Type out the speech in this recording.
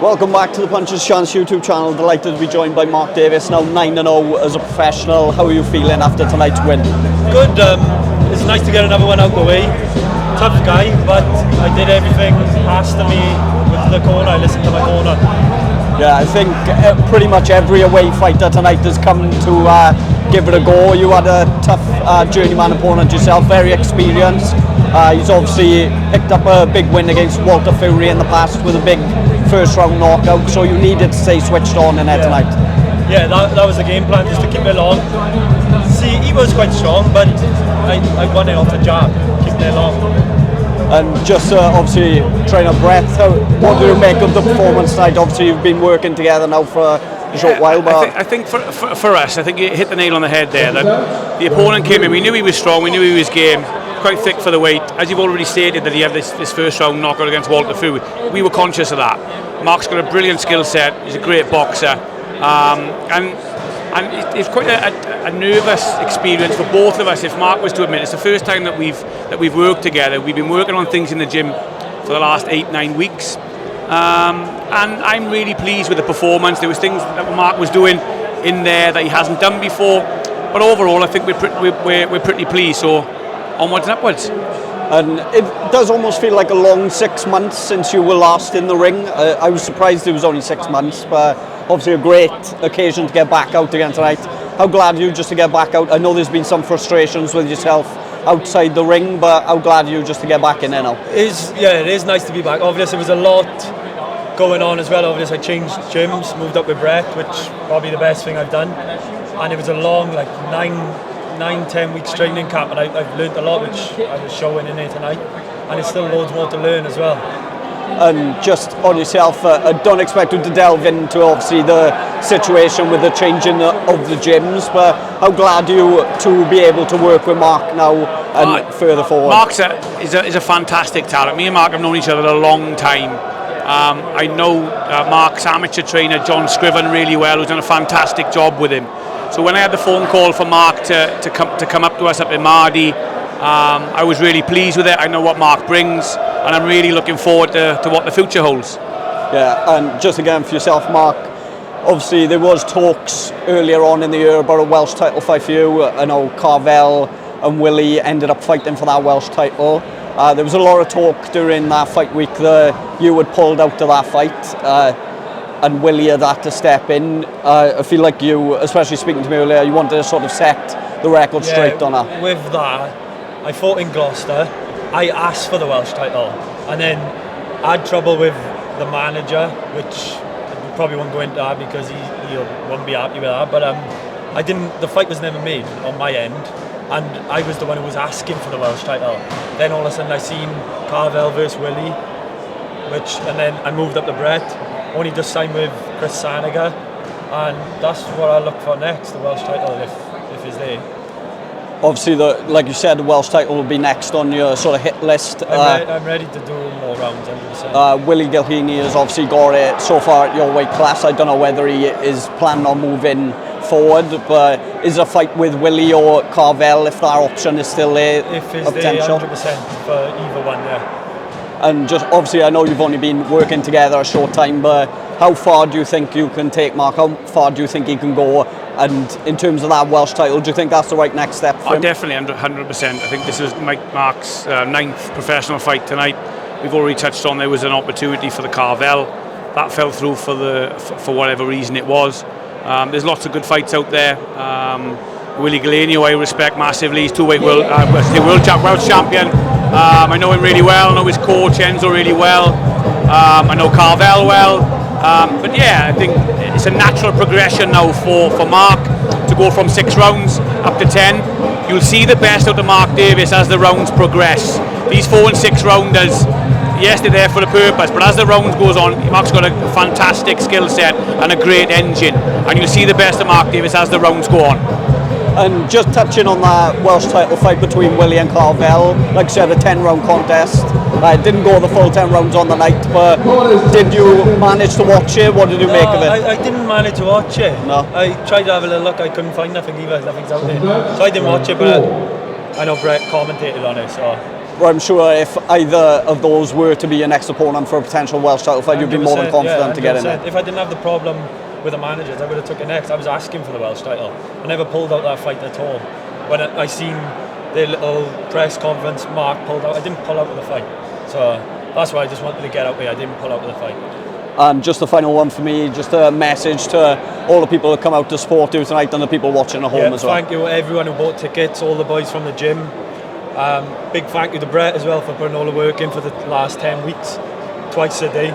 Welcome back to the Puncher's Chance YouTube channel. Delighted to be joined by Mark Davies, now 9-0 as a professional. How are you feeling after tonight's win? Good. It's nice to get another one out the way. Tough guy, but I did everything asked of me with the corner. I listened to my corner. Yeah, I think pretty much every away fighter tonight has come to give it a go. You had a tough journeyman opponent yourself, very experienced. He's obviously picked up a big win against Walter Fury in the past with a big first round knockout, so you needed to stay switched on in there tonight. Yeah, that was the game plan, just to keep it long. See, he was quite strong, but I won it off the jab, keeping it long. And just obviously trainer Brett, what do you make of the performance tonight? Obviously you've been working together now for a short while, but I think for us, I think you hit the nail on the head there. That the opponent came in, we knew he was strong, we knew he was game, quite thick for the weight. As you've already stated, that he had this first round knockout against Walter Fury, we were conscious of that. Mark's got a brilliant skill set, he's a great boxer, and it's quite a nervous experience for both of us. If Mark was to admit, it's the first time that we've worked together. We've been working on things in the gym for the last 8-9 weeks, and I'm really pleased with the performance. There was things that Mark was doing in there that he hasn't done before, but overall I think we're pretty pleased. So onwards and upwards. And it does almost feel like a long 6 months since you were last in the ring. I was surprised it was only 6 months, but obviously a great occasion to get back out again tonight. How glad are you just to get back out? I know there's been some frustrations with yourself outside the ring, but how glad are you just to get back in there now? It is nice to be back. Obviously there was a lot going on as well. Obviously I changed gyms, moved up with Brett, which probably the best thing I've done. And it was a long, like 9-10 weeks training camp, and I've learned a lot, which I was showing in here tonight, and there's still loads more to learn as well. And just on yourself, I don't expect you to delve into obviously the situation with the changing of the gyms, but how glad are you to be able to work with Mark now and further forward? Mark is a fantastic talent. Me and Mark have known each other a long time. I know Mark's amateur trainer John Scriven really well, who's done a fantastic job with him. So when I had the phone call for Mark to come up to us up in Mardy, I was really pleased with it. I know what Mark brings, and I'm really looking forward to what the future holds. Yeah, and just again for yourself, Mark, obviously there was talks earlier on in the year about a Welsh title fight for you. I know Carvel and Willie ended up fighting for that Welsh title. There was a lot of talk during that fight week that you had pulled out of that fight. And Willie had had to step in. I feel like you, especially speaking to me earlier, you wanted to sort of set the record straight on that. With that, I fought in Gloucester. I asked for the Welsh title, and then I had trouble with the manager, which we probably won't go into that because he won't be happy with that. But I didn't. The fight was never made on my end, and I was the one who was asking for the Welsh title. Then all of a sudden I seen Carvel versus Willie, and then I moved up to Brett. Only just signed with Chris Sanaga, and that's what I look for next, the Welsh title, if it's there. Obviously, like you said, the Welsh title will be next on your sort of hit list. I'm ready to do more rounds, 100%. Willie Gilheeney has obviously got it so far at your weight class. I don't know whether he is planning on moving forward, but is a fight with Willie or Carvel, if that option is still there? If it's there, 100% for either one, yeah. And just obviously, I know you've only been working together a short time, but how far do you think you can take Mark? How far do you think he can go? And in terms of that Welsh title, do you think that's the right next step for him? Definitely, 100%. I think this is Mark's 9th professional fight tonight. We've already touched on there was an opportunity for the Carvel. That fell through for whatever reason it was. There's lots of good fights out there. Willie Gilheeney, I respect massively. He's two-weight world champion. I know him really well. I know his coach Enzo really well. I know Carvel well. But yeah, I think it's a natural progression now for Mark to go from 6 rounds up to 10. You'll see the best out of Mark Davies as the rounds progress. These 4 and 6 rounders, yes, they're there for a purpose, but as the rounds goes on, Mark's got a fantastic skill set and a great engine, and you'll see the best of Mark Davies as the rounds go on. And just touching on that Welsh title fight between Willie and Carvel, like I said, a 10-round contest. It didn't go the full 10 rounds on the night, but did you manage to watch it? What did you make of it? I didn't manage to watch it. No. I tried to have a little look, I couldn't find nothing either, nothing's out there. So I didn't watch it, but I know Brett commentated on it, so But I'm sure if either of those were to be your next opponent for a potential Welsh title fight, you'd be more than confident to get in there. If I didn't have the problem with the managers, I would have took it next. I was asking for the Welsh title. I never pulled out that fight at all. When I seen the little press conference, Mark pulled out. I didn't pull out of the fight. So that's why I just wanted to get out there. I didn't pull out of the fight. And just the final one for me, just a message to all the people that come out to support you tonight and the people watching at home as well. Thank you everyone who bought tickets, all the boys from the gym. Big thank you to Brett as well for putting all the work in for the last 10 weeks, twice a day.